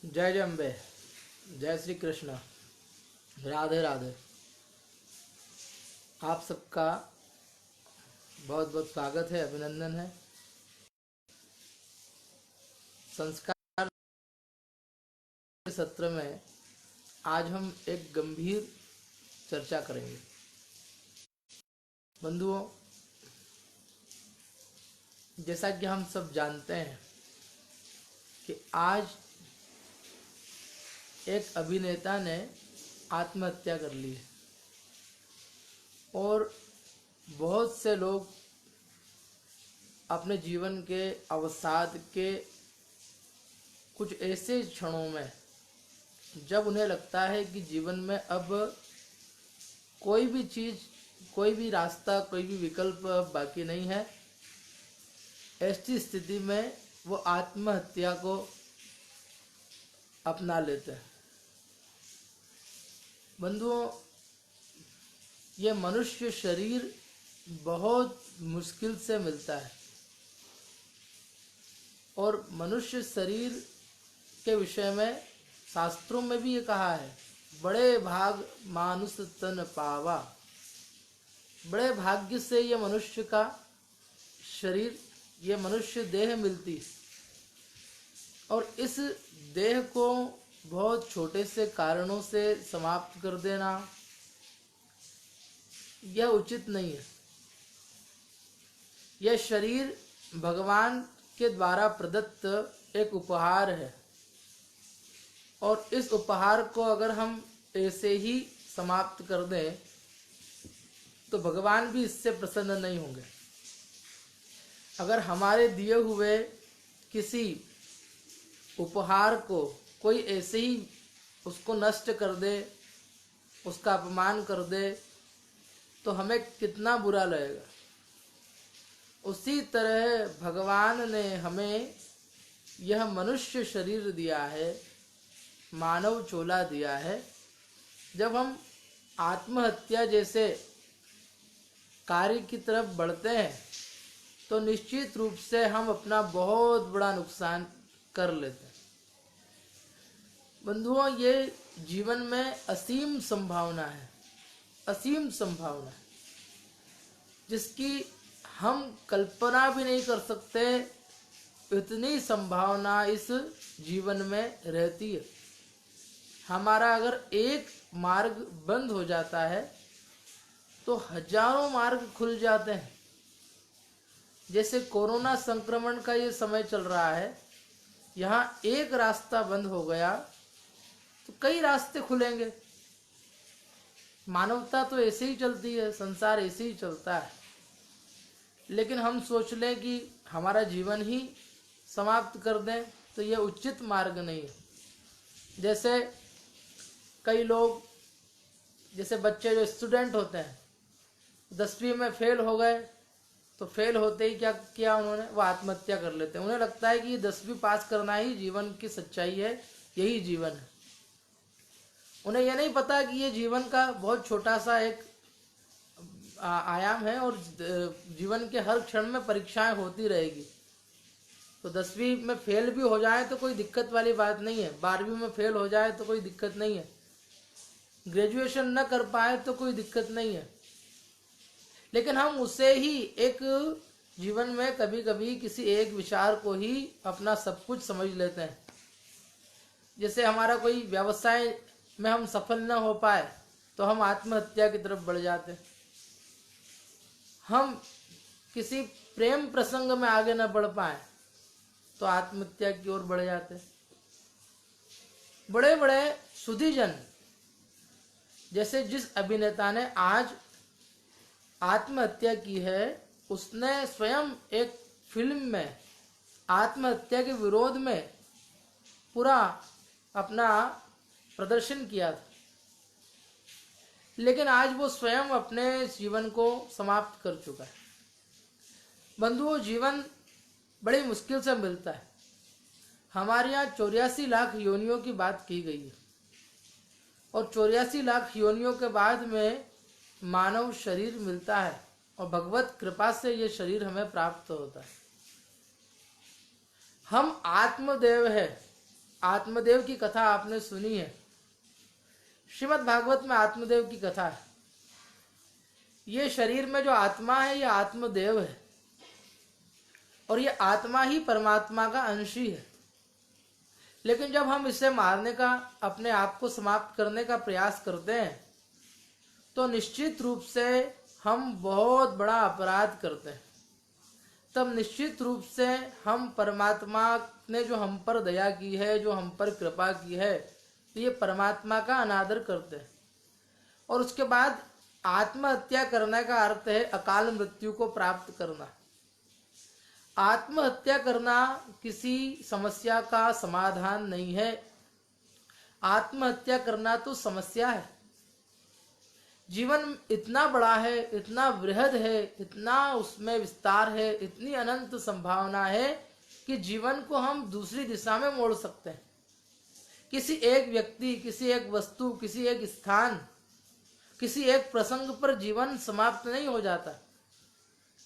जय जय अम्बे। जय श्री कृष्ण। राधे राधे। आप सबका बहुत बहुत स्वागत है, अभिनंदन है। संस्कार सत्र में आज हम एक गंभीर चर्चा करेंगे। बंधुओं, जैसा कि हम सब जानते हैं कि आज एक अभिनेता ने आत्महत्या कर ली है और बहुत से लोग अपने जीवन के अवसाद के कुछ ऐसे क्षणों में, जब उन्हें लगता है कि जीवन में अब कोई भी चीज़, कोई भी रास्ता, कोई भी विकल्प बाकी नहीं है, ऐसी स्थिति में वो आत्महत्या को अपना लेते हैं। बंधुओं, ये मनुष्य शरीर बहुत मुश्किल से मिलता है और मनुष्य शरीर के विषय में शास्त्रों में भी ये कहा है, बड़े भाग मानुष तन पावा। बड़े भाग्य से ये मनुष्य का शरीर, ये मनुष्य देह मिलती और इस देह को बहुत छोटे से कारणों से समाप्त कर देना यह उचित नहीं है। यह शरीर भगवान के द्वारा प्रदत्त एक उपहार है और इस उपहार को अगर हम ऐसे ही समाप्त कर दें तो भगवान भी इससे प्रसन्न नहीं होंगे। अगर हमारे दिए हुए किसी उपहार को कोई ऐसे ही उसको नष्ट कर दे, उसका अपमान कर दे, तो हमें कितना बुरा लगेगा। उसी तरह भगवान ने हमें यह मनुष्य शरीर दिया है, मानव चोला दिया है। जब हम आत्महत्या जैसे कार्य की तरफ बढ़ते हैं तो निश्चित रूप से हम अपना बहुत बड़ा नुकसान कर लेते हैं। बंधुओं, ये जीवन में असीम संभावना है, असीम संभावना है जिसकी हम कल्पना भी नहीं कर सकते। इतनी संभावना इस जीवन में रहती है। हमारा अगर एक मार्ग बंद हो जाता है तो हजारों मार्ग खुल जाते हैं। जैसे कोरोना संक्रमण का ये समय चल रहा है, यहाँ एक रास्ता बंद हो गया तो कई रास्ते खुलेंगे। मानवता तो ऐसे ही चलती है, संसार ऐसे ही चलता है। लेकिन हम सोच लें कि हमारा जीवन ही समाप्त कर दें तो यह उचित मार्ग नहीं है। जैसे कई लोग, जैसे बच्चे जो स्टूडेंट होते हैं, 10वीं में फेल हो गए तो फेल होते ही क्या किया उन्होंने, वो आत्महत्या कर लेते हैं। उन्हें लगता है कि 10वीं पास करना ही जीवन की सच्चाई है, यही जीवन है। उन्हें यह नहीं पता कि ये जीवन का बहुत छोटा सा एक आयाम है और जीवन के हर क्षण में परीक्षाएं होती रहेगी। तो 10वीं में फेल भी हो जाए तो कोई दिक्कत वाली बात नहीं है, 12वीं में फेल हो जाए तो कोई दिक्कत नहीं है, ग्रेजुएशन न कर पाए तो कोई दिक्कत नहीं है। लेकिन हम उसे ही एक जीवन में कभी कभी किसी एक विचार को ही अपना सब कुछ समझ लेते हैं। जैसे हमारा कोई व्यवसाय में हम सफल न हो पाए तो हम आत्महत्या की तरफ बढ़ जाते हैं। हम किसी प्रेम प्रसंग में आगे न बढ़ पाए तो आत्महत्या की ओर बढ़ जाते हैं। बड़े बड़े सुधीजन, जैसे जिस अभिनेता ने आज आत्महत्या की है, उसने स्वयं एक फिल्म में आत्महत्या के विरोध में पूरा अपना प्रदर्शन किया था। लेकिन आज वो स्वयं अपने जीवन को समाप्त कर चुका है। बंधुओं, जीवन बड़ी मुश्किल से मिलता है। हमारे यहाँ 84 लाख योनियों की बात की गई है और 84 लाख योनियों के बाद में मानव शरीर मिलता है और भगवत कृपा से ये शरीर हमें प्राप्त होता है। हम आत्मदेव है, आत्मदेव की कथा आपने सुनी है। श्रीमद् भागवत में आत्मदेव की कथा है। ये शरीर में जो आत्मा है ये आत्मदेव है और ये आत्मा ही परमात्मा का अंश ही है। लेकिन जब हम इसे मारने का, अपने आप को समाप्त करने का प्रयास करते हैं तो निश्चित रूप से हम बहुत बड़ा अपराध करते हैं। तब निश्चित रूप से हम परमात्मा ने जो हम पर दया की है, जो हम पर कृपा की है, तो ये परमात्मा का अनादर करते हैं। और उसके बाद आत्महत्या करने का अर्थ है अकाल मृत्यु को प्राप्त करना। आत्महत्या करना किसी समस्या का समाधान नहीं है। आत्महत्या करना तो समस्या है। जीवन इतना बड़ा है, इतना वृहद है, इतना उसमें विस्तार है, इतनी अनंत संभावना है कि जीवन को हम दूसरी दिशा में मोड़ सकते हैं। किसी एक व्यक्ति, किसी एक वस्तु, किसी एक स्थान, किसी एक प्रसंग पर जीवन समाप्त नहीं हो जाता।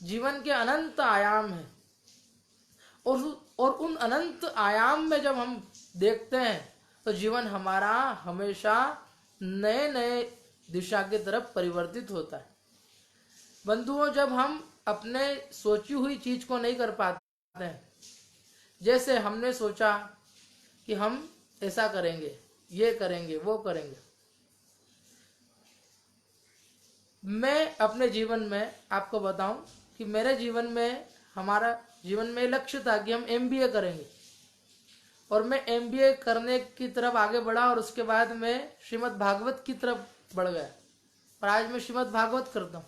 जीवन के अनंत आयाम हैं और उन अनंत आयाम में जब हम देखते हैं तो जीवन हमारा हमेशा नए नए दिशा की तरफ परिवर्तित होता है। बंधुओं, जब हम अपने सोची हुई चीज को नहीं कर पाते हैं, जैसे हमने सोचा कि हम ऐसा करेंगे, ये करेंगे, वो करेंगे। मैं अपने जीवन में आपको बताऊं कि मेरे जीवन में, हमारा जीवन में लक्ष्य था कि हम MBA करेंगे और मैं MBA करने की तरफ आगे बढ़ा और उसके बाद मैं श्रीमद् भागवत की तरफ बढ़ गया और आज मैं श्रीमद् भागवत करता हूँ।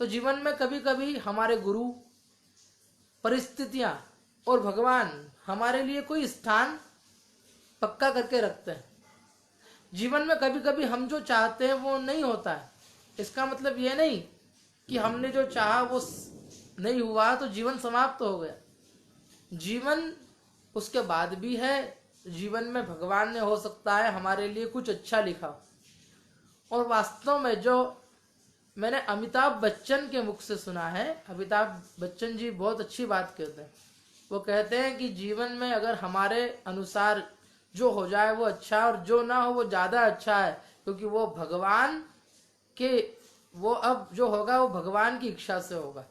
तो जीवन में कभी कभी हमारे गुरु, परिस्थितियां और भगवान हमारे लिए कोई स्थान पक्का करके रखते हैं। जीवन में कभी कभी हम जो चाहते हैं वो नहीं होता है। इसका मतलब ये नहीं कि हमने जो चाहा वो नहीं हुआ तो जीवन समाप्त हो गया। जीवन उसके बाद भी है। जीवन में भगवान ने, हो सकता है, हमारे लिए कुछ अच्छा लिखा। और वास्तव में जो मैंने अमिताभ बच्चन के मुख से सुना है, अमिताभ बच्चन जी बहुत अच्छी बात कहते हैं। वो कहते हैं कि जीवन में अगर हमारे अनुसार जो हो जाए वो अच्छा है और जो ना हो वो ज्यादा अच्छा है, क्योंकि वो भगवान के, वो अब जो होगा वो भगवान की इच्छा से होगा।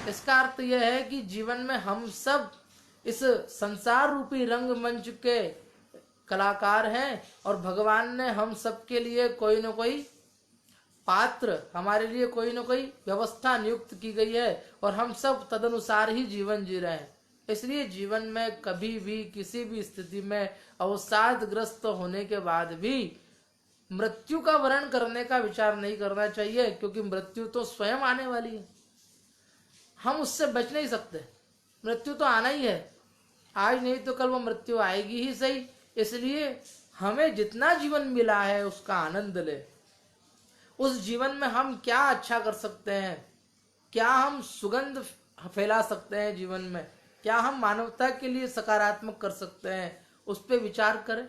इसका अर्थ यह है कि जीवन में हम सब इस संसार रूपी रंगमंच के कलाकार हैं और भगवान ने हम सब के लिए कोई न कोई पात्र, हमारे लिए कोई न कोई व्यवस्था नियुक्त की गई है और हम सब तदनुसार ही जीवन जी रहे हैं। इसलिए जीवन में कभी भी, किसी भी स्थिति में अवसादग्रस्त होने के बाद भी मृत्यु का वरण करने का विचार नहीं करना चाहिए, क्योंकि मृत्यु तो स्वयं आने वाली है। हम उससे बच नहीं सकते। मृत्यु तो आना ही है। आज नहीं तो कल वो मृत्यु आएगी ही सही। इसलिए हमें जितना जीवन मिला है उसका आनंद ले। उस जीवन में हम क्या अच्छा कर सकते हैं, क्या हम सुगंध फैला सकते हैं जीवन में, क्या हम मानवता के लिए सकारात्मक कर सकते हैं, उस पर विचार करें।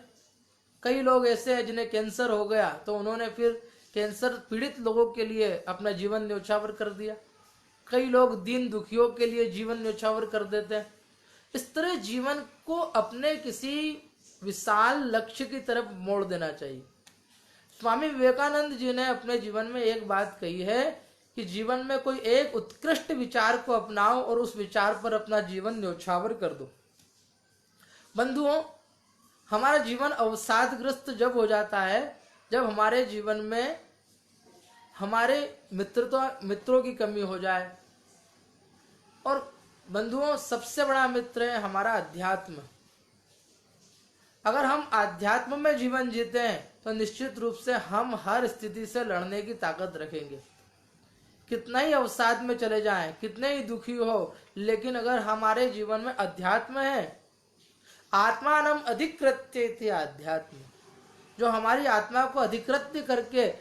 कई लोग ऐसे हैं जिन्हें कैंसर हो गया तो उन्होंने फिर कैंसर पीड़ित लोगों के लिए अपना जीवन न्योछावर कर दिया। कई लोग दीन दुखियों के लिए जीवन न्योछावर कर देते हैं। इस तरह जीवन को अपने किसी विशाल लक्ष्य की तरफ मोड़ देना चाहिए। स्वामी विवेकानंद जी ने अपने जीवन में एक बात कही है कि जीवन में कोई एक उत्कृष्ट विचार को अपनाओ और उस विचार पर अपना जीवन न्योछावर कर दो। बंधुओं, हमारा जीवन अवसादग्रस्त जब हो जाता है जब हमारे जीवन में हमारे मित्रों की कमी हो जाए। और बंधुओं, सबसे बड़ा मित्र है हमारा अध्यात्म। अगर हम अध्यात्म में जीवन जीते हैं तो निश्चित रूप से हम हर स्थिति से लड़ने की ताकत रखेंगे। कितना ही अवसाद में चले जाएं, कितने ही दुखी हो, लेकिन अगर हमारे जीवन में अध्यात्म है, आत्मानम अधिकृत्य इति अध्यात्म, जो हमारी आत्मा को अधिकृत्य करके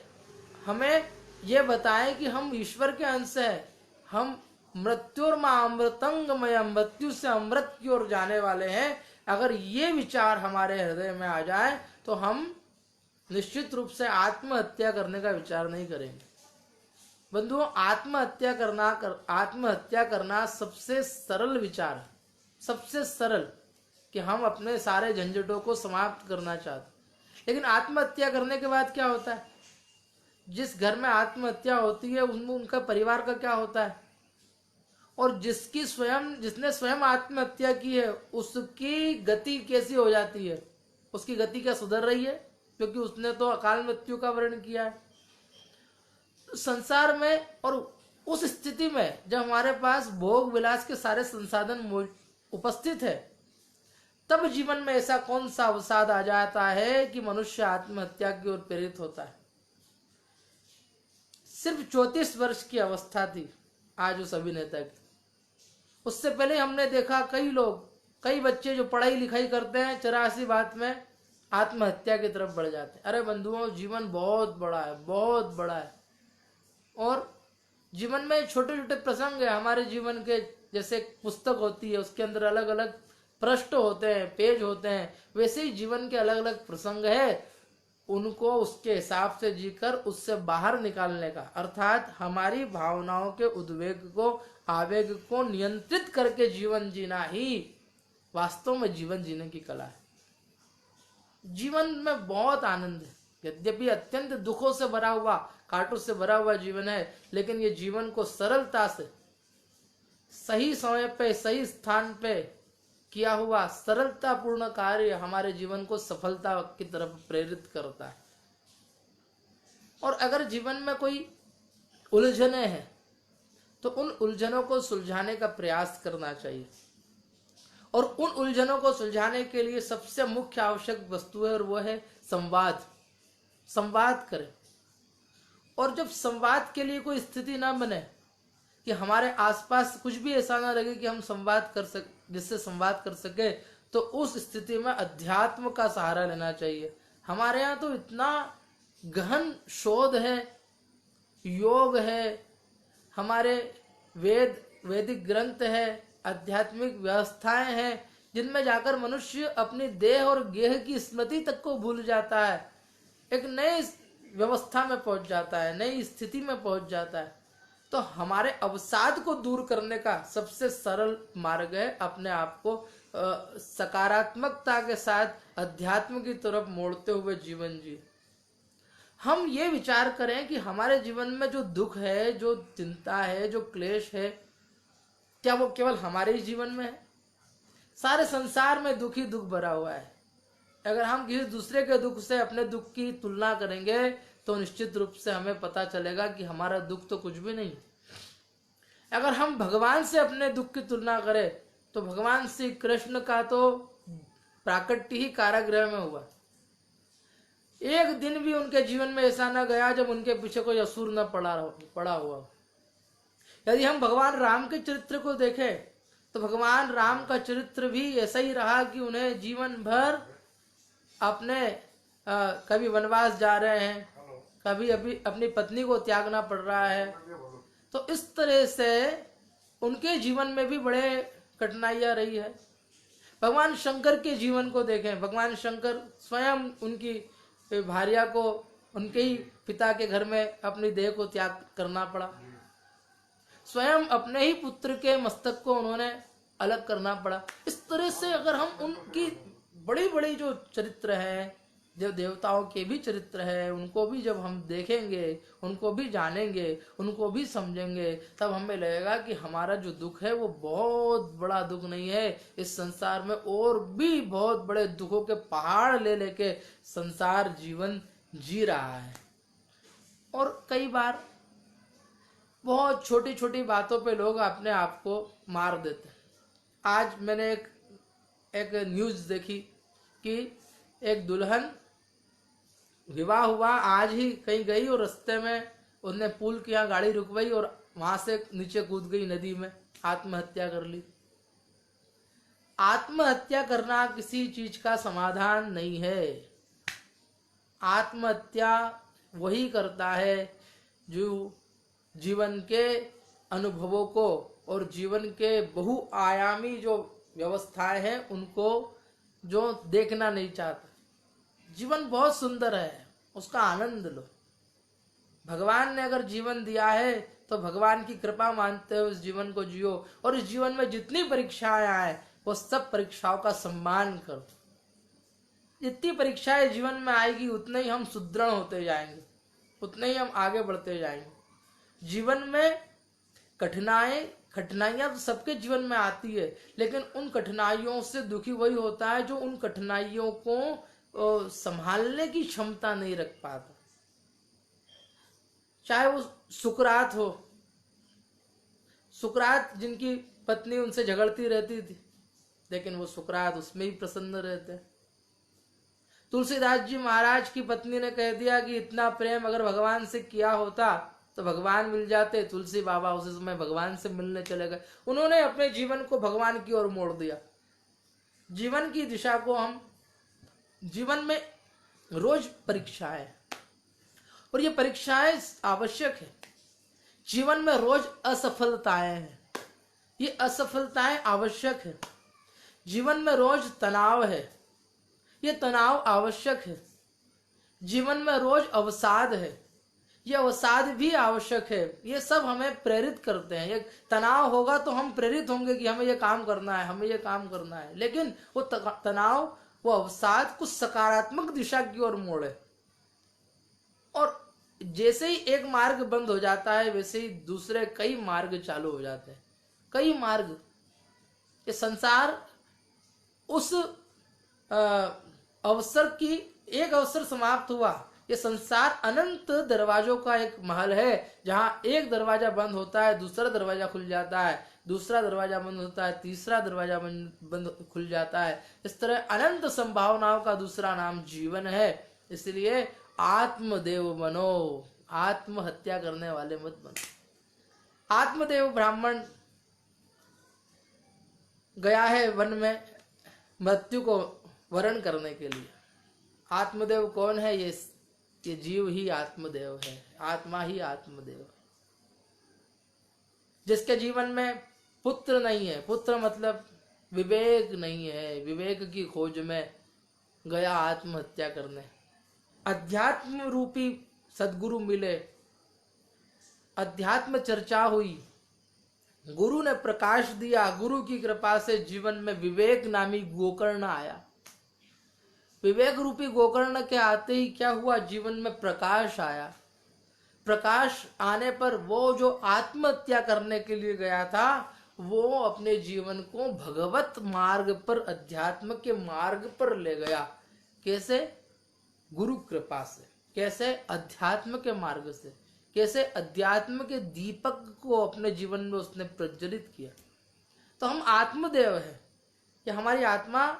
हमें ये बताएं कि हम ईश्वर के अंश हैं, हम मृत्युर्मा अमृतंगमय, मृत्यु से अमृत की ओर जाने वाले हैं। अगर ये विचार हमारे हृदय में आ जाए तो हम निश्चित रूप से आत्महत्या करने का विचार नहीं करेंगे। बंधुओं, आत्महत्या करना सबसे सरल विचार है, सबसे सरल। कि हम अपने सारे झंझटों को समाप्त करना चाहते, लेकिन आत्महत्या करने के बाद क्या होता है? जिस घर में आत्महत्या होती है उनमें उनका परिवार का क्या होता है? और जिसने स्वयं आत्महत्या की है उसकी गति कैसी हो जाती है? उसकी गति क्या सुधर रही है? क्योंकि उसने तो अकाल मृत्यु का वर्ण किया है। संसार में और उस स्थिति में जब हमारे पास भोग विलास के सारे संसाधन उपस्थित है, तब जीवन में ऐसा कौन सा अवसाद आ जाता है कि मनुष्य आत्महत्या की ओर प्रेरित होता है। सिर्फ 34 वर्ष की अवस्था थी आज उस अभिनेता की। उससे पहले हमने देखा कई बच्चे जो पढ़ाई लिखाई करते हैं 84 बात में आत्महत्या की तरफ बढ़ जाते हैं। अरे बंधुओं, जीवन बहुत बड़ा है, बहुत बड़ा है। और जीवन में छोटे छोटे प्रसंग है हमारे जीवन के, जैसे पुस्तक होती है उसके अंदर अलग अलग पृष्ठ होते हैं, पेज होते हैं, वैसे ही जीवन के अलग अलग प्रसंग है। उनको उसके हिसाब से जीकर उससे बाहर निकालने का, अर्थात हमारी भावनाओं के उद्वेग को, आवेग को नियंत्रित करके जीवन जीना ही वास्तव में जीवन जीने की कला है। जीवन में बहुत आनंद है, यद्यपि अत्यंत दुखों से भरा हुआ, कांटों से भरा हुआ जीवन है, लेकिन ये जीवन को सरलता से, सही समय पे, सही स्थान पे किया हुआ सरलतापूर्ण कार्य हमारे जीवन को सफलता की तरफ प्रेरित करता है। और अगर जीवन में कोई उलझने हैं तो उन उलझनों को सुलझाने का प्रयास करना चाहिए। और उन उलझनों को सुलझाने के लिए सबसे मुख्य आवश्यक वस्तु है और वो है संवाद। संवाद करें। और जब संवाद के लिए कोई स्थिति ना बने कि हमारे आसपास कुछ भी ऐसा ना लगे कि हम संवाद कर सक जिससे संवाद कर सके, तो उस स्थिति में अध्यात्म का सहारा लेना चाहिए। हमारे यहाँ तो इतना गहन शोध है, योग है, हमारे वैदिक ग्रंथ है, आध्यात्मिक व्यवस्थाएं हैं, जिनमें जाकर मनुष्य अपनी देह और गेह की स्मृति तक को भूल जाता है, एक नई व्यवस्था में पहुंच जाता है, नई स्थिति में पहुंच जाता है। तो हमारे अवसाद को दूर करने का सबसे सरल मार्ग है अपने आप को सकारात्मकता के साथ अध्यात्म की तरफ मोड़ते हुए जीवन जी। हम ये विचार करें कि हमारे जीवन में जो दुख है, जो चिंता है, जो क्लेश है, क्या वो केवल हमारे ही जीवन में है? सारे संसार में दुख ही दुख भरा हुआ है। अगर हम किसी दूसरे के दुख से अपने दुख की तुलना करेंगे तो निश्चित रूप से हमें पता चलेगा कि हमारा दुख तो कुछ भी नहीं। अगर हम भगवान से अपने दुख की तुलना करें तो भगवान श्री कृष्ण का तो प्राकट्य ही कारागृह में हुआ। एक दिन भी उनके जीवन में ऐसा न गया जब उनके पीछे कोई असुर न पड़ा हुआ। यदि हम भगवान राम के चरित्र को देखें तो भगवान राम का चरित्र भी ऐसा ही रहा कि उन्हें जीवन भर अपने कभी वनवास जा रहे हैं, कभी अभी अपनी पत्नी को त्यागना पड़ रहा है। तो इस तरह से उनके जीवन में भी बड़े कठिनाइयां रही है। भगवान शंकर के जीवन को देखें, भगवान शंकर स्वयं उनकी भार्या को उनके ही पिता के घर में अपनी देह को त्याग करना पड़ा, स्वयं अपने ही पुत्र के मस्तक को उन्होंने अलग करना पड़ा। इस तरह से अगर हम उनकी बड़ी बड़ी जो चरित्र हैं, जो देवताओं के भी चरित्र है, उनको भी जब हम देखेंगे, उनको भी जानेंगे, उनको भी समझेंगे, तब हमें लगेगा कि हमारा जो दुख है वो बहुत बड़ा दुख नहीं है। इस संसार में और भी बहुत बड़े दुखों के पहाड़ ले लेके संसार जीवन जी रहा है। और कई बार बहुत छोटी छोटी बातों पे लोग अपने आप को मार देते हैं। आज मैंने एक न्यूज देखी कि एक दुल्हन विवाह हुआ, आज ही कहीं गई और रास्ते में उसने पुल के यहाँ गाड़ी रुकवाई और वहां से नीचे कूद गई नदी में, आत्महत्या कर ली। आत्महत्या करना किसी चीज का समाधान नहीं है। आत्महत्या वही करता है जो जीवन के अनुभवों को और जीवन के बहुआयामी जो व्यवस्थाएं हैं उनको जो देखना नहीं चाहता। जीवन बहुत सुंदर है, उसका आनंद लो। भगवान ने अगर जीवन दिया है तो भगवान की कृपा मानते हुए उस जीवन को जियो। और इस जीवन में जितनी परीक्षाएं आए वो सब परीक्षाओं का सम्मान करो। जितनी परीक्षाएं जीवन में आएगी उतने ही हम सुदृढ़ होते जाएंगे, उतने ही हम आगे बढ़ते जाएंगे। जीवन में कठिनाइयां तो सबके जीवन में आती है, लेकिन उन कठिनाइयों से दुखी वही होता है जो उन कठिनाइयों को संभालने की क्षमता नहीं रख पाता। चाहे वो सुकरात हो, सुकरात जिनकी पत्नी उनसे झगड़ती रहती थी, लेकिन वो सुकरात उसमें ही प्रसन्न रहते। तुलसीदास जी महाराज की पत्नी ने कह दिया कि इतना प्रेम अगर भगवान से किया होता तो भगवान मिल जाते। तुलसी बाबा उसी समय भगवान से मिलने चले गए। उन्होंने अपने जीवन को भगवान की ओर मोड़ दिया। जीवन की दिशा को हम, जीवन में रोज परीक्षाएं, और ये परीक्षाएं आवश्यक है। जीवन में रोज असफलताएं हैं, ये असफलताएं आवश्यक है। जीवन में रोज तनाव है, ये तनाव आवश्यक है। जीवन में रोज अवसाद है, ये अवसाद भी आवश्यक है। ये सब हमें प्रेरित करते हैं। ये तनाव होगा तो हम प्रेरित होंगे कि हमें ये काम करना है, हमें ये काम करना है, लेकिन वो तनाव, वो अवसाद कुछ सकारात्मक दिशा की ओर मोड़े। और जैसे ही एक मार्ग बंद हो जाता है वैसे ही दूसरे कई मार्ग चालू हो जाते हैं, कई मार्ग। ये संसार उस अवसर की, एक अवसर समाप्त हुआ। ये संसार अनंत दरवाजों का एक महल है, जहां एक दरवाजा बंद होता है दूसरा दरवाजा खुल जाता है, दूसरा दरवाजा बंद होता है तीसरा दरवाजा बंद खुल जाता है। इस तरह अनंत संभावनाओं का दूसरा नाम जीवन है। इसलिए आत्मदेव बनो, आत्महत्या करने वाले मत बनो। आत्मदेव ब्राह्मण गया है वन में मृत्यु को वरण करने के लिए। आत्मदेव कौन है? ये जीव ही आत्मदेव है, आत्मा ही आत्मदेव है। जिसके जीवन में पुत्र नहीं है, पुत्र मतलब विवेक नहीं है, विवेक की खोज में गया आत्महत्या करने। अध्यात्म रूपी सद्गुरु मिले, अध्यात्म चर्चा हुई, गुरु ने प्रकाश दिया, गुरु की कृपा से जीवन में विवेक नामी गोकर्ण आया। विवेक रूपी गोकर्ण के आते ही क्या हुआ? जीवन में प्रकाश आया। प्रकाश आने पर वो जो आत्महत्या करने के लिए गया था, वो अपने जीवन को भगवत मार्ग पर, अध्यात्म के मार्ग पर ले गया। कैसे? गुरु कृपा से। कैसे? अध्यात्म के मार्ग से। कैसे? अध्यात्म के दीपक को अपने जीवन में उसने प्रज्वलित किया। तो हम आत्मदेव हैं, कि हमारी आत्मा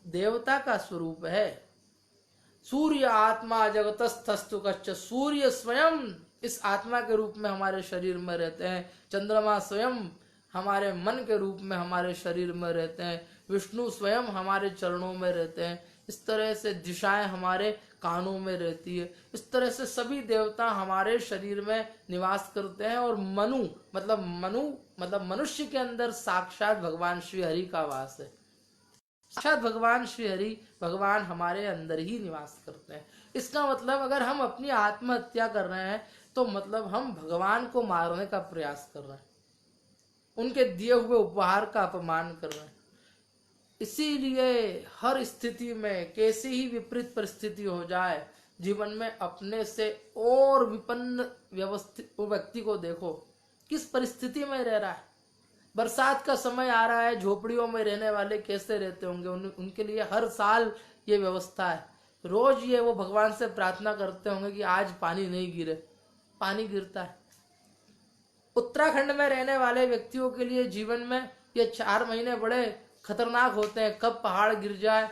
देवता का स्वरूप है। सूर्य आत्मा जगतस्थस्तु कश्च, सूर्य स्वयं इस आत्मा के रूप में हमारे शरीर में रहते हैं। चंद्रमा स्वयं हमारे मन के रूप में हमारे शरीर में रहते हैं। विष्णु स्वयं हमारे चरणों में रहते हैं। इस तरह से दिशाएं हमारे कानों में रहती है। इस तरह से सभी देवता हमारे शरीर में निवास करते हैं। और मनु मतलब मनुष्य के अंदर साक्षात भगवान श्री हरि का वास है। साक्षात भगवान श्री हरि, भगवान हमारे अंदर ही निवास करते हैं। इसका मतलब अगर हम अपनी आत्महत्या कर रहे हैं तो मतलब हम भगवान को मारने का प्रयास कर रहे हैं, उनके दिए हुए उपहार का अपमान कर रहे हैं। इसीलिए हर स्थिति में, कैसी ही विपरीत परिस्थिति हो जाए, जीवन में अपने से और विपन्न व्यक्ति को देखो, किस परिस्थिति में रह रहा है। बरसात का समय आ रहा है, झोपड़ियों में रहने वाले कैसे रहते होंगे? उनके लिए हर साल ये व्यवस्था है। रोज ये वो भगवान से प्रार्थना करते होंगे कि आज पानी नहीं गिरे। पानी गिरता है। उत्तराखंड में रहने वाले व्यक्तियों के लिए जीवन में ये 4 महीने बड़े खतरनाक होते हैं। कब पहाड़ गिर जाए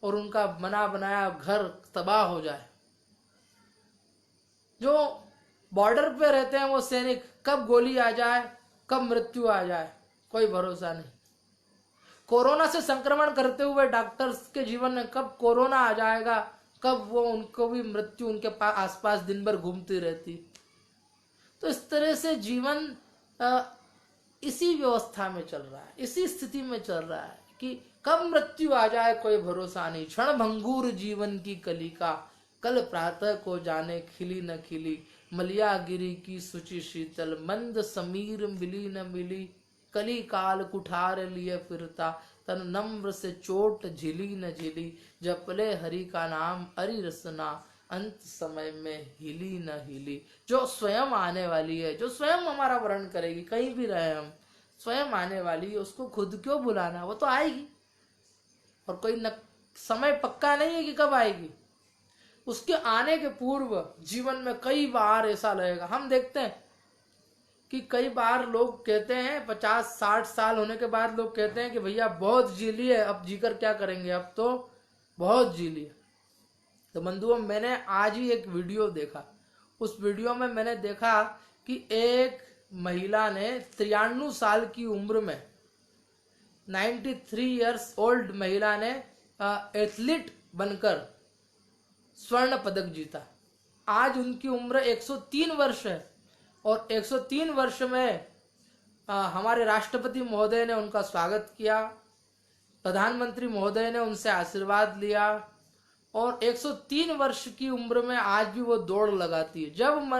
और उनका बना बनाया घर तबाह हो जाए। जो बॉर्डर पे रहते हैं वो सैनिक, कब गोली आ जाए, कब मृत्यु आ जाए, कोई भरोसा नहीं। कोरोना से संक्रमण करते हुए डॉक्टर्स के जीवन में कब कोरोना आ जाएगा, कब वो उनको भी मृत्यु उनके आसपास दिन भर घूमती रहती। तो इस तरह से जीवन इसी व्यवस्था में चल रहा है, इसी स्थिति में चल रहा है कि कब मृत्यु आ जाए कोई भरोसा नहीं। क्षण भंगुर जीवन की कलिका, कल प्रातः को जाने खिली न खिली। मलिया गिरी की सुचि शीतल, मंद समीर मिली न मिली। कली काल कुठार लिए फिरता, तन नम्र से चोट झिली न झिली, जपले हरि का नाम हरि रसना, अंत समय में हिली न हिली। जो स्वयं आने वाली है, जो स्वयं हमारा वर्ण करेगी, कहीं भी रहे हम, स्वयं आने वाली है, उसको खुद क्यों बुलाना, वो तो आएगी। और कोई समय पक्का नहीं है कि कब आएगी। उसके आने के पूर्व जीवन में कई बार ऐसा लगेगा। हम देखते हैं कि कई बार लोग कहते हैं 50-60 साल होने के बाद लोग कहते हैं कि भैया बहुत जी लिए, अब जीकर क्या करेंगे, अब तो बहुत जी लिए। तो बंधुओं, मैंने आज ही एक वीडियो देखा। उस वीडियो में मैंने देखा कि एक महिला ने 93 साल की उम्र में, 93 इयर्स ओल्ड महिला ने एथलीट बनकर स्वर्ण पदक जीता। आज उनकी उम्र 103 वर्ष है और 103 वर्ष में हमारे राष्ट्रपति महोदय ने उनका स्वागत किया, प्रधानमंत्री महोदय ने उनसे आशीर्वाद लिया और 103 वर्ष की उम्र में आज भी वो दौड़ लगाती है। जब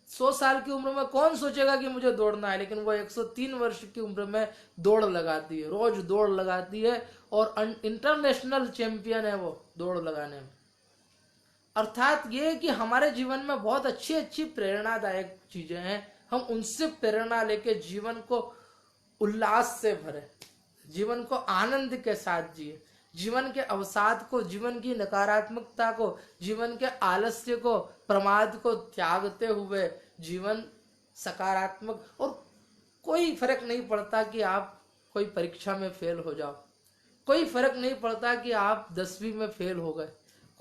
100 साल की उम्र में कौन सोचेगा कि मुझे दौड़ना है, लेकिन वो 103 वर्ष की उम्र में दौड़ लगाती है, रोज दौड़ लगाती है और इंटरनेशनल चैंपियन है वो दौड़ लगाने में। अर्थात ये कि हमारे जीवन में बहुत अच्छी अच्छी प्रेरणादायक चीजें हैं, हम उनसे प्रेरणा लेके जीवन को उल्लास से भरे, जीवन को आनंद के साथ जिए, जीवन के अवसाद को, जीवन की नकारात्मकता को, जीवन के आलस्य को, प्रमाद को त्यागते हुए जीवन सकारात्मक। और कोई फर्क नहीं पड़ता कि आप कोई परीक्षा में फेल हो जाओ, कोई फर्क नहीं पड़ता कि आप 10वीं में फेल हो गए,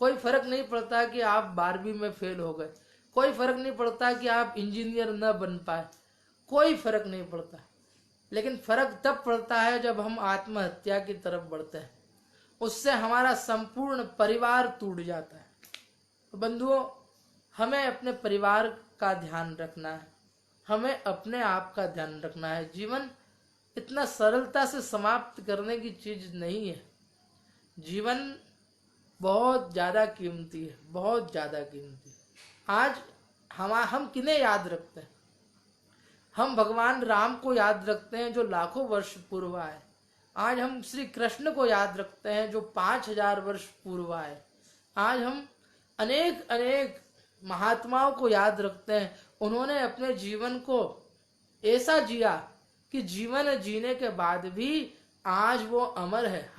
कोई फर्क नहीं पड़ता कि आप 12वीं में फेल हो गए, कोई फर्क नहीं पड़ता कि आप इंजीनियर न बन पाए, कोई फर्क नहीं पड़ता। लेकिन फर्क तब पड़ता है जब हम आत्महत्या की तरफ बढ़ते हैं, उससे हमारा संपूर्ण परिवार टूट जाता है। तो बंधुओं, हमें अपने परिवार का ध्यान रखना है, हमें अपने आप का ध्यान रखना है। जीवन इतना सरलता से समाप्त करने की चीज नहीं है। जीवन बहुत ज्यादा कीमती है, बहुत ज्यादा कीमती है। आज हम किन्हें याद रखते हैं? हम भगवान राम को याद रखते हैं जो लाखों वर्ष पूर्व आए। आज हम श्री कृष्ण को याद रखते हैं जो 5000 वर्ष पूर्व आए। आज हम अनेक अनेक महात्माओं को याद रखते हैं, उन्होंने अपने जीवन को ऐसा जिया कि जीवन जीने के बाद भी आज वो अमर है।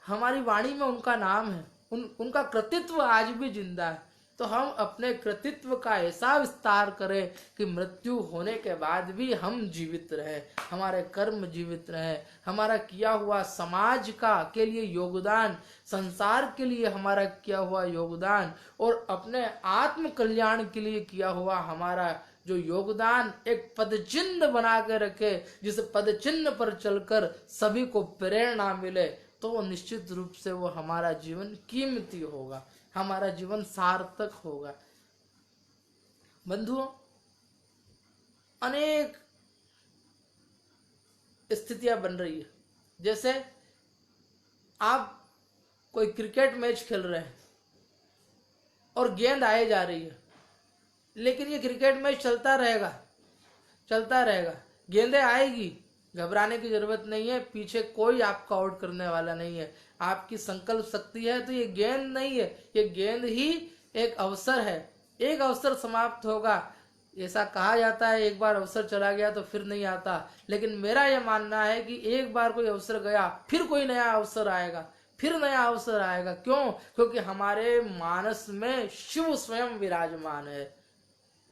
हमारी वाणी में उनका नाम है, उनका कृतित्व आज भी जिंदा है। तो हम अपने कृतित्व का ऐसा विस्तार करें कि मृत्यु होने के बाद भी हम जीवित रहे, हमारे कर्म जीवित रहे, हमारा किया हुआ समाज का के लिए योगदान, संसार के लिए हमारा किया हुआ योगदान और अपने आत्म कल्याण के लिए किया हुआ हमारा जो योगदान एक पदचिन्ह बना के रखे, जिस पदचिन्ह पर चलकर सभी को प्रेरणा मिले, तो निश्चित रूप से वो हमारा जीवन कीमती होगा, हमारा जीवन सार्थक होगा। बंधुओं, अनेक स्थितियां बन रही है। जैसे आप कोई क्रिकेट मैच खेल रहे हैं और गेंद आए जा रही है, लेकिन ये क्रिकेट मैच चलता रहेगा, गेंदें आएगी, घबराने की जरूरत नहीं है, पीछे कोई आपको आउट करने वाला नहीं है। आपकी संकल्प शक्ति है तो ये गेंद नहीं है, ये गेंद ही एक अवसर है, एक अवसर समाप्त होगा। ऐसा कहा जाता है एक बार अवसर चला गया तो फिर नहीं आता, लेकिन मेरा यह मानना है कि एक बार कोई अवसर गया फिर कोई नया अवसर आएगा, फिर नया अवसर आएगा। क्यों? क्योंकि हमारे मानस में शिव स्वयं विराजमान है।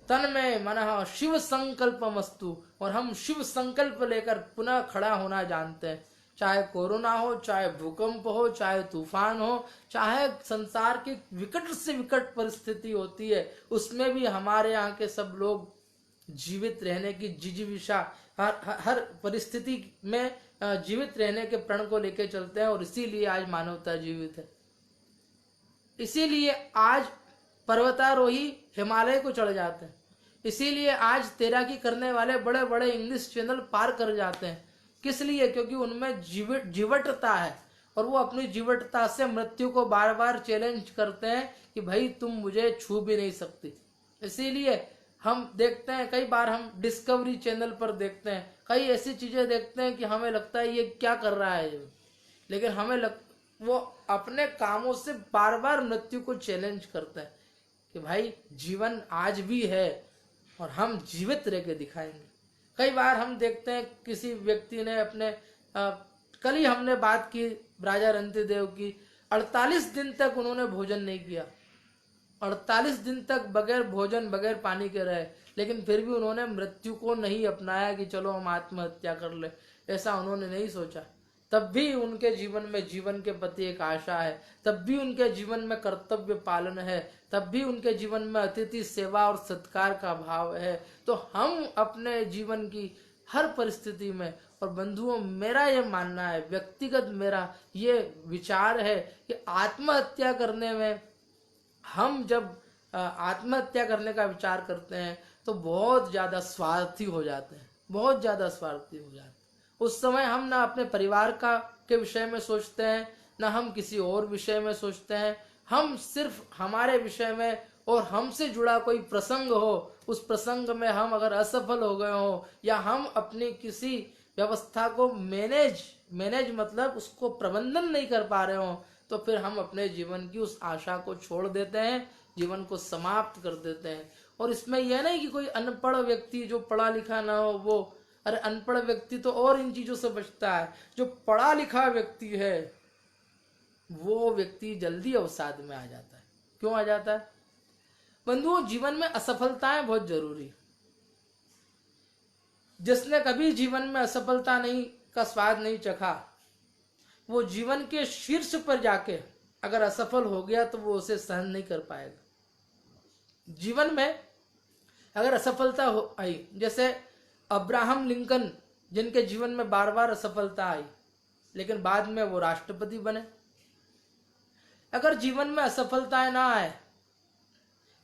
तन में मनः शिव संकल्पमस्तु, और हम शिव संकल्प लेकर पुनः खड़ा होना जानते हैं। चाहे कोरोना हो, चाहे भूकंप हो, चाहे तूफान हो, चाहे संसार की विकट से विकट परिस्थिति होती है, उसमें भी हमारे यहाँ के सब लोग जीवित रहने की जिजीविषा, हर परिस्थिति में जीवित रहने के प्रण को लेकर चलते हैं, और इसीलिए आज मानवता जीवित है। इसीलिए आज पर्वतारोही हिमालय को चढ़ जाते हैं, इसीलिए आज तैराकी करने वाले बड़े बड़े इंग्लिश चैनल पार कर जाते हैं। किस लिए? क्योंकि उनमें जीवटता है, और वो अपनी जीवटता से मृत्यु को बार बार चैलेंज करते हैं कि भाई तुम मुझे छू भी नहीं सकती। इसीलिए हम देखते हैं, कई बार हम डिस्कवरी चैनल पर देखते हैं, कई ऐसी चीजें देखते हैं कि हमें लगता है ये क्या कर रहा है, लेकिन वो अपने कामों से बार बार मृत्यु को चैलेंज करता है कि भाई जीवन आज भी है और हम जीवित रह के दिखाएंगे। कई बार हम देखते हैं किसी व्यक्ति ने कल ही हमने बात की राजा रंतिदेव की, 48 दिन तक उन्होंने भोजन नहीं किया, 48 दिन तक बगैर भोजन बगैर पानी के रहे, लेकिन फिर भी उन्होंने मृत्यु को नहीं अपनाया कि चलो हम आत्महत्या कर ले, ऐसा उन्होंने नहीं सोचा। तब भी उनके जीवन में जीवन के प्रति एक आशा है, तब भी उनके जीवन में कर्तव्य पालन है, तब भी उनके जीवन में अतिथि सेवा और सत्कार का भाव है। तो हम अपने जीवन की हर परिस्थिति में, और बंधुओं मेरा ये मानना है, व्यक्तिगत मेरा ये विचार है कि आत्महत्या करने में, हम जब आत्महत्या करने का विचार करते हैं तो बहुत ज्यादा स्वार्थी हो जाते हैं, बहुत ज्यादा स्वार्थी हो जाते हैं। उस समय हम ना अपने परिवार के विषय में सोचते हैं, ना हम किसी और विषय में सोचते हैं, हम सिर्फ हमारे विषय में और हमसे जुड़ा कोई प्रसंग हो, उस प्रसंग में हम अगर असफल हो गए हो, या हम अपनी किसी व्यवस्था को मैनेज मतलब उसको प्रबंधन नहीं कर पा रहे हो, तो फिर हम अपने जीवन की उस आशा को छोड़ देते हैं, जीवन को समाप्त कर देते हैं। और इसमें यह नहीं कि कोई अनपढ़ व्यक्ति जो पढ़ा लिखा ना हो वो, अरे अनपढ़ व्यक्ति तो और इन चीजों से बचता है, जो पढ़ा लिखा व्यक्ति है वो व्यक्ति जल्दी अवसाद में आ जाता है। क्यों आ जाता है? बंधुओं, जीवन में असफलताएं बहुत जरूरी। जिसने कभी जीवन में असफलता का स्वाद नहीं चखा, वो जीवन के शीर्ष पर जाके अगर असफल हो गया तो वो उसे सहन नहीं कर पाएगा। जीवन में अगर असफलता आई, जैसे अब्राहम लिंकन, जिनके जीवन में बार बार असफलता आई लेकिन बाद में वो राष्ट्रपति बने। अगर जीवन में असफलताएं ना आए,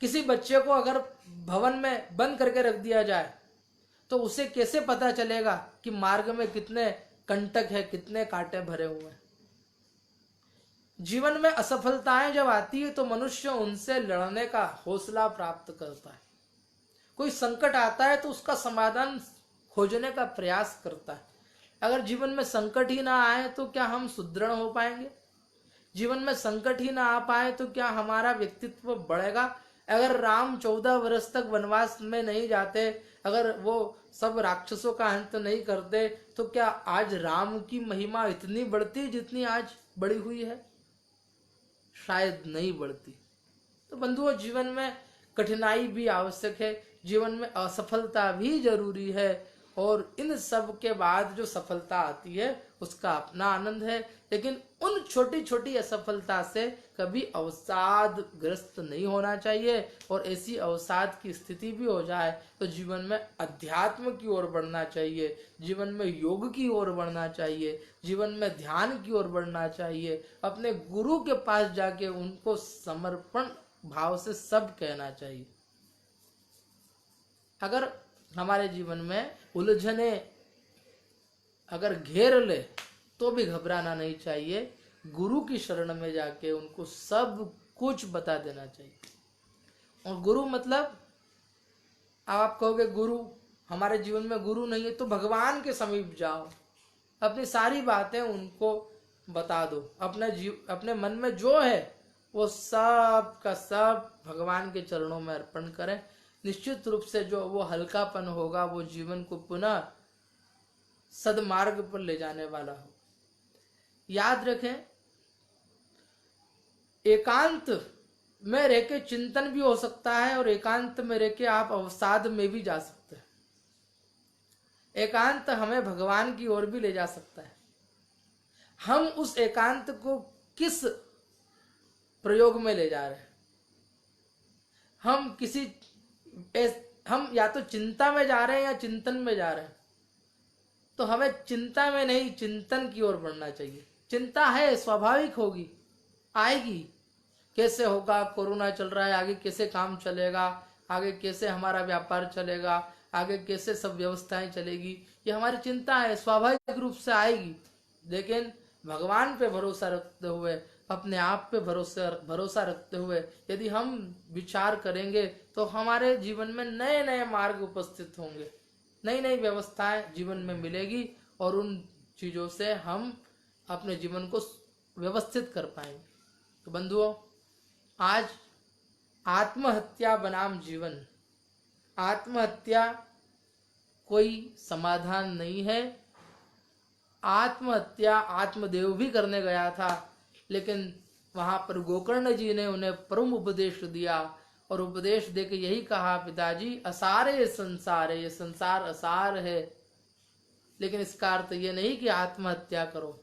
किसी बच्चे को अगर भवन में बंद करके रख दिया जाए तो उसे कैसे पता चलेगा कि मार्ग में कितने कंटक है, कितने कांटे भरे हुए हैं। जीवन में असफलताएं जब आती है तो मनुष्य उनसे लड़ने का हौसला प्राप्त करता है। कोई संकट आता है तो उसका समाधान खोजने का प्रयास करता है। अगर जीवन में संकट ही ना आए तो क्या हम सुदृढ़ हो पाएंगे? जीवन में संकट ही ना आ पाए तो क्या हमारा व्यक्तित्व बढ़ेगा? अगर राम 14 वर्ष तक वनवास में नहीं जाते, अगर वो सब राक्षसों का अंत नहीं करते, तो क्या आज राम की महिमा इतनी बढ़ती जितनी आज बढ़ी हुई है? शायद नहीं बढ़ती। तो बंधुओं, जीवन में कठिनाई भी आवश्यक है, जीवन में असफलता भी जरूरी है, और इन सब के बाद जो सफलता आती है उसका अपना आनंद है। लेकिन उन छोटी छोटी असफलता से कभी अवसाद ग्रस्त नहीं होना चाहिए, और ऐसी अवसाद की स्थिति भी हो जाए तो जीवन में अध्यात्म की ओर बढ़ना चाहिए, जीवन में योग की ओर बढ़ना चाहिए, जीवन में ध्यान की ओर बढ़ना चाहिए, अपने गुरु के पास जाके उनको समर्पण भाव से सब कहना चाहिए। अगर हमारे जीवन में उलझने अगर घेर ले तो भी घबराना नहीं चाहिए, गुरु की शरण में जाके उनको सब कुछ बता देना चाहिए। और गुरु मतलब, आप कहोगे गुरु, हमारे जीवन में गुरु नहीं है, तो भगवान के समीप जाओ, अपनी सारी बातें उनको बता दो, अपने मन में जो है वो सब का सब भगवान के चरणों में अर्पण करें। निश्चित रूप से जो वो हल्कापन होगा वो जीवन को पुनः सदमार्ग पर ले जाने वाला हो। याद रखें, एकांत में रह के चिंतन भी हो सकता है और एकांत में रह के आप अवसाद में भी जा सकते हैं। एकांत हमें भगवान की ओर भी ले जा सकता है। हम उस एकांत को किस प्रयोग में ले जा रहे हैं? हम या तो चिंता में जा रहे हैं या चिंतन में जा रहे हैं। तो हमें चिंता में नहीं, चिंतन की ओर बढ़ना चाहिए। चिंता है, स्वाभाविक होगी, आएगी। कैसे होगा, कोरोना चल रहा है, आगे कैसे काम चलेगा, आगे कैसे हमारा व्यापार चलेगा, आगे कैसे सब व्यवस्थाएं चलेगी, ये हमारी चिंता है, स्वाभाविक रूप से आएगी। लेकिन भगवान पे भरोसा रखते हुए, अपने आप पे भरोसा रखते हुए यदि हम विचार करेंगे तो हमारे जीवन में नए नए मार्ग उपस्थित होंगे, नई नई व्यवस्थाएं जीवन में मिलेगी, और उन चीजों से हम अपने जीवन को व्यवस्थित कर पाएंगे। तो बंधुओं, आज आत्महत्या बनाम जीवन, आत्महत्या कोई समाधान नहीं है। आत्महत्या आत्मदेव भी करने गया था, लेकिन वहां पर गोकर्ण जी ने उन्हें परम उपदेश दिया और उपदेश देकर यही कहा, पिताजी असार है संसार है, ये संसार असार है। लेकिन इसका अर्थ ये नहीं कि आत्महत्या करो,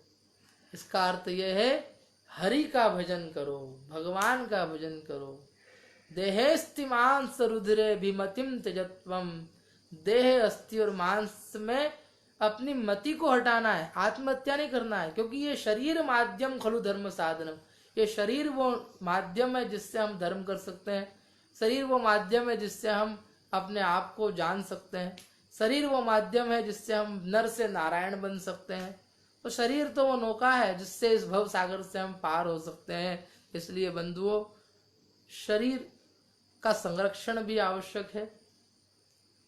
इसका अर्थ ये है हरि का भजन करो, भगवान का भजन करो। देहेस्ति मांस रुधिरे भीमतिम त्यजत्वम, देह अस्थि और मांस में अपनी मति को हटाना है, आत्महत्या नहीं करना है। क्योंकि ये शरीर माध्यम खलु धर्म साधनम, ये शरीर वो माध्यम है जिससे हम धर्म कर सकते हैं, शरीर वो माध्यम है जिससे हम अपने आप को जान सकते हैं, शरीर वो माध्यम है जिससे हम नर से नारायण बन सकते हैं। तो शरीर तो वो नौका है जिससे इस भव सागर से हम पार हो सकते हैं। इसलिए बंधुओं, शरीर का संरक्षण भी आवश्यक है।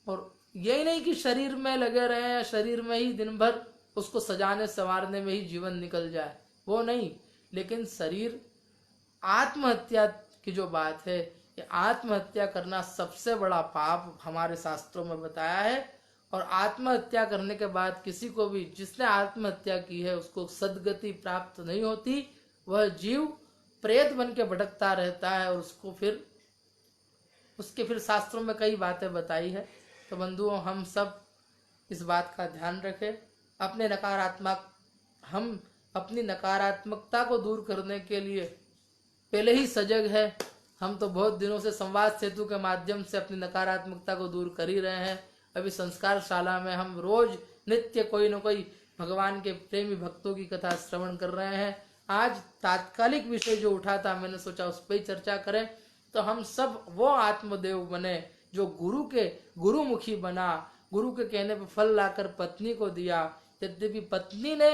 और यही नहीं कि शरीर में लगे रहे या शरीर में ही दिन भर उसको सजाने संवारने में ही जीवन निकल जाए, वो नहीं। लेकिन शरीर, आत्महत्या की जो बात है, ये आत्महत्या करना सबसे बड़ा पाप हमारे शास्त्रों में बताया है। और आत्महत्या करने के बाद किसी को भी, जिसने आत्महत्या की है, उसको सद्गति प्राप्त नहीं होती। वह जीव प्रेत बन के भटकता रहता है और उसको फिर फिर शास्त्रों में कई बातें बताई है। तो बंधुओं, हम सब इस बात का ध्यान रखें। हम अपनी नकारात्मकता को दूर करने के लिए पहले ही सजग है। हम तो बहुत दिनों से संवाद सेतु के माध्यम से अपनी नकारात्मकता को दूर कर ही रहे हैं। अभी संस्कार शाला में हम रोज नित्य कोई न कोई भगवान के प्रेमी भक्तों की कथा श्रवण कर रहे हैं। आज तात्कालिक विषय जो उठा था, मैंने सोचा उस पर ही चर्चा करें। तो हम सब वो आत्मदेव बने जो गुरुमुखी बना, गुरु के कहने पर फल लाकर पत्नी को दिया। यद्यपि पत्नी ने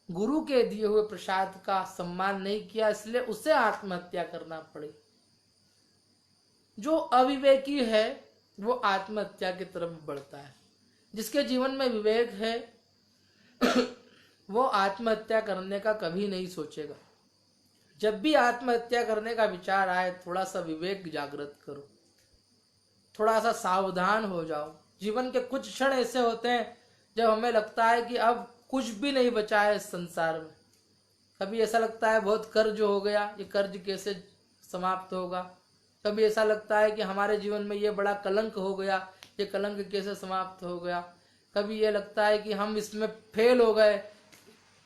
गुरु के दिए हुए प्रसाद का सम्मान नहीं किया, इसलिए उसे आत्महत्या करना पड़ी। जो अविवेकी है वो आत्महत्या की तरफ बढ़ता है। जिसके जीवन में विवेक है वो आत्महत्या करने का कभी नहीं सोचेगा। जब भी आत्महत्या करने का विचार आए, थोड़ा सा विवेक जागृत करो, थोड़ा सा सावधान हो जाओ। जीवन के कुछ क्षण ऐसे होते हैं जब हमें लगता है कि अब कुछ भी नहीं बचा है इस संसार में। कभी ऐसा लगता है बहुत कर्ज हो गया, ये कर्ज कैसे समाप्त होगा। कभी ऐसा लगता है कि हमारे जीवन में ये बड़ा कलंक हो गया, ये कलंक कैसे समाप्त हो गया। कभी ये लगता है कि हम इसमें फेल हो गए,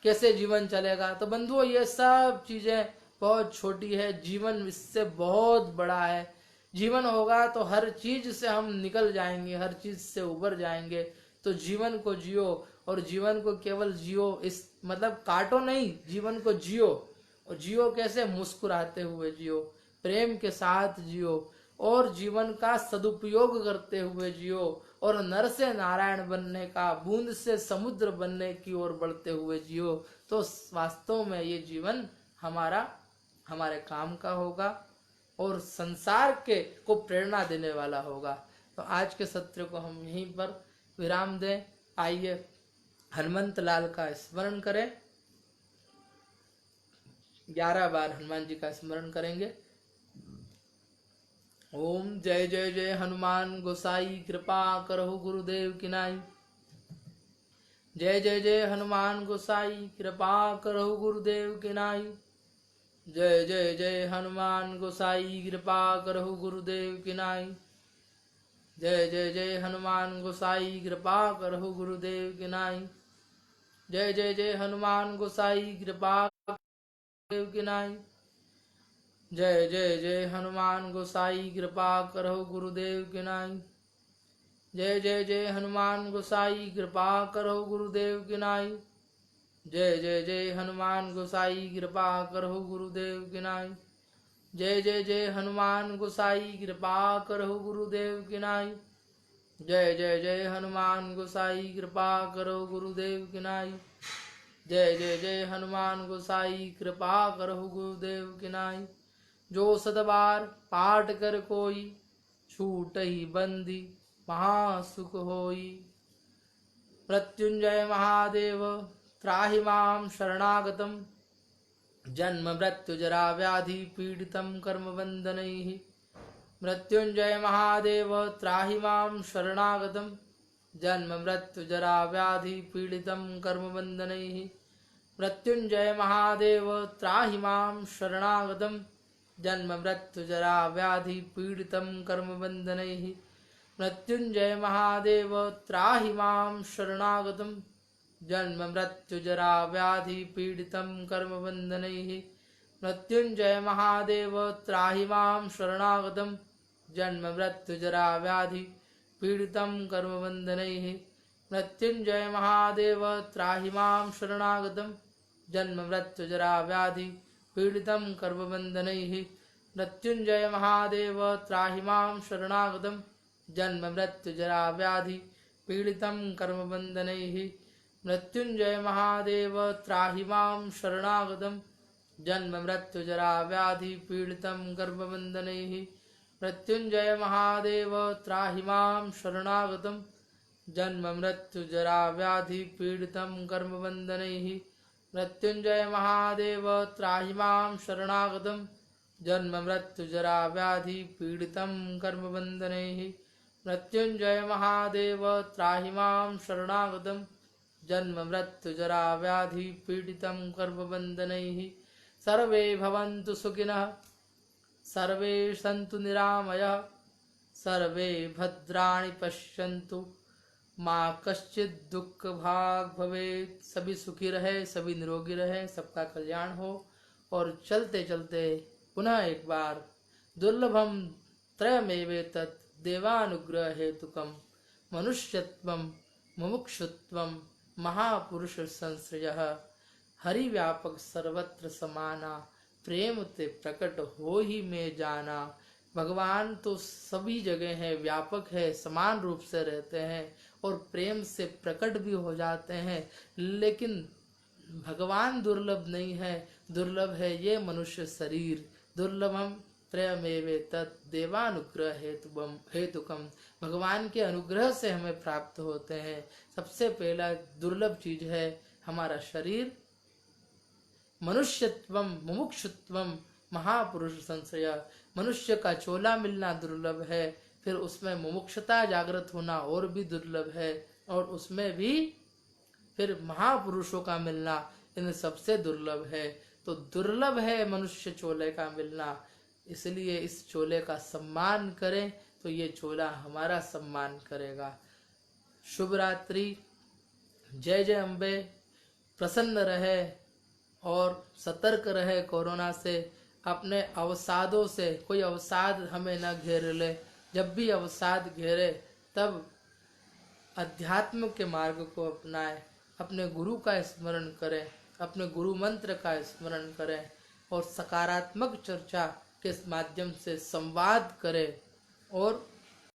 कैसे जीवन चलेगा। तो बंधुओं, ये सब चीजें बहुत छोटी है, जीवन इससे बहुत बड़ा है। जीवन होगा तो हर चीज से हम निकल जाएंगे, हर चीज से उबर जाएंगे। तो जीवन को जियो, और जीवन को केवल जियो, इस मतलब काटो नहीं, जीवन को जियो। और जियो कैसे? मुस्कुराते हुए जियो, प्रेम के साथ जियो, और जीवन का सदुपयोग करते हुए जियो, और नर से नारायण बनने का, बूंद से समुद्र बनने की ओर बढ़ते हुए जियो। तो वास्तव में ये जीवन हमारे काम का होगा और संसार को प्रेरणा देने वाला होगा। तो आज के सत्र को हम यहीं पर विराम दें। आइए हनुमंत लाल का स्मरण करें। 11 बार हनुमान जी का स्मरण करेंगे। ओम जय जय जय हनुमान गोसाई, कृपा करहु गुरुदेव की नाई। जय जय जय हनुमान गोसाई, कृपा करहु गुरुदेव की नाई। जय जय जय हनुमान गोसाई, कृपा करहु गुरुदेव की नाई। जय जय जय हनुमान गोसाई, कृपा करहु गुरुदेव की नाई। जय जय जय हनुमान गोसाई, कृपा गुरुदेव की नाई। जय जय जय हनुमान गोसाई, कृपा करहु गुरुदेव की नाई। जय जय जय हनुमान गोसाई, कृपा करहु गुरुदेव की नाई। जय जय जय हनुमान गोसाई, कृपा करहु गुरुदेव की नाई। जय जय जय हनुमान गोसाई, कृपा करहु गुरुदेव की नाई। जय जय जय हनुमान गोसाई, कृपा करहु गुरुदेव की नाई। जय जय जय हनुमान गोसाई, कृपा करहु गुरुदेव की नाई। जो सतबार पाठ कर कोई, छूटहि बंदी महासुख होई। मृत्युंजय महादेव त्राहि मां शरणागतं जन्म मृत्यु जरा व्याधि पीडितं कर्मबन्धनैः। मृत्युंजय महादेव त्राहि मां शरणागतं जन्म मृत्यु जरा व्याधि पीडितं कर्मबन्धनैः। मृत्युंजय महादेव त्राहि मां शरणागतं जन्म मृत्यु जरा व्याधि पीडितं कर्मबन्धनैः। मृत्युंजय महादेव त्राहि मां शरणागतं जन्म मृत्यु जरा व्याधि पीडितं कर्मबन्धनैः। मृत्युंजय महादेव त्राहि मां शरणागतं जन्म मृत्यु जरा व्याधि पीडितं कर्मबन्धनैः। मृत्युंजय महादेव त्राहि मां शरणागतं जन्म मृत्यु जरा व्याधि पीडितं कर्मबन्धनैः। मृत्युंजय महादेव त्राहि मां शरणागतं जन्म मृत्यु जरा व्याधि पीडितं कर्मबन्धनैः। मृत्युंजय महादेव त्राहि मां शरणागतं जन्म मृत्यु जरा व्याधि पीडितं कर्मबन्धनैः। मृत्युंजय महादेव त्राहि मां शरणागतं जन्म मृत्यु जरा व्याधि पीडितं कर्मबन्धनैः। मृत्युंजय महादेव त्राहि मां शरणागतं जन्म मृत्यु जरा व्याधि पीडितं कर्मबन्धनैः। मृत्युंजय महादेव त्राहि मां शरणागतं जन्म मृत्यु जरा व्याधि पीडितं कर्मबन्धनैः। सर्वे भवन्तु सुखिनः, सर्वे सन्तु निरामयः, सर्वे भद्राणि पश्यन्तु, माँ कश्चित् दुख भाग भवेत्। सभी सुखी रहे, सभी निरोगी रहे, सबका कल्याण हो। और चलते चलते पुनः एक बार दुर्लभम त्रयमेवेतत् देवानुग्रह हेतुकम मनुष्यत्वम मुमुक्षुत्वम महापुरुष संश्रयः हरि व्यापक सर्वत्र समाना प्रेम ते प्रकट हो ही में जाना। भगवान तो सभी जगह है, व्यापक है, समान रूप से रहते हैं और प्रेम से प्रकट भी हो जाते हैं, लेकिन भगवान दुर्लभ नहीं है। दुर्लभ है ये मनुष्य शरीर। दुर्लभम त्रयमेवेतत् देवानुग्रह हेतुकम, भगवान के अनुग्रह से हमें प्राप्त होते हैं। सबसे पहला दुर्लभ चीज है हमारा शरीर। मनुष्यत्वम मुमुक्षुत्वम महापुरुष संश्रय, मनुष्य का चोला मिलना दुर्लभ है, फिर उसमें मुमुक्षता जागृत होना और भी दुर्लभ है, और उसमें भी फिर महापुरुषों का मिलना इन सबसे दुर्लभ है। तो दुर्लभ है मनुष्य चोले का मिलना, इसलिए इस चोले का सम्मान करें तो ये चोला हमारा सम्मान करेगा। शुभ रात्रि। जय जय अम्बे। प्रसन्न रहे और सतर्क रहे कोरोना से, अपने अवसादों से। कोई अवसाद हमें न घेर ले। जब भी अवसाद घेरे तब अध्यात्म के मार्ग को अपनाएं, अपने गुरु का स्मरण करें, अपने गुरु मंत्र का स्मरण करें और सकारात्मक चर्चा के माध्यम से संवाद करें और